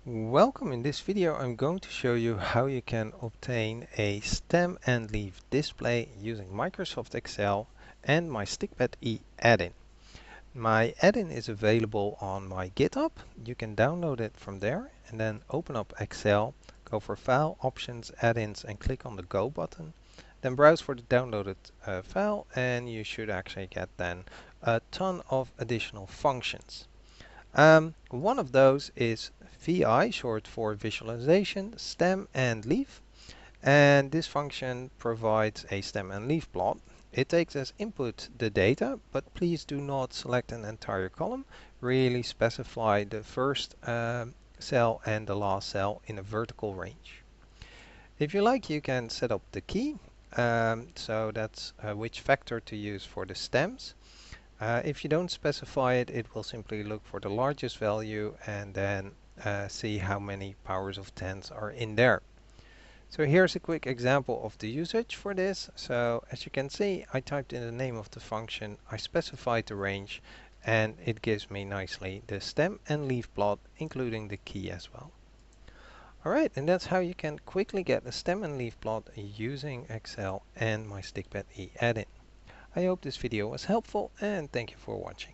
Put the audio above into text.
Welcome. In this video I'm going to show you how you can obtain a stem and leaf display using Microsoft Excel and my stikpetE add-in. My add-in is available on my GitHub. You can download it from there and then open up Excel, go for File, Options, Add-ins and click on the Go button. Then browse for the downloaded file and you should actually get then a ton of additional functions. One of those is VI, short for visualization, stem and leaf. And this function provides a stem and leaf plot. It takes as input the data, but please do not select an entire column. Really specify the first cell and the last cell in a vertical range. If you like, you can set up the key. So that's which vector to use for the stems. If you don't specify it, it will simply look for the largest value and then see how many powers of 10s are in there. So here's a quick example of the usage for this. So as you can see, I typed in the name of the function, I specified the range, and it gives me nicely the stem and leaf plot, including the key as well. Alright, and that's how you can quickly get a stem and leaf plot using Excel and my stikpetE add-in. I hope this video was helpful and thank you for watching.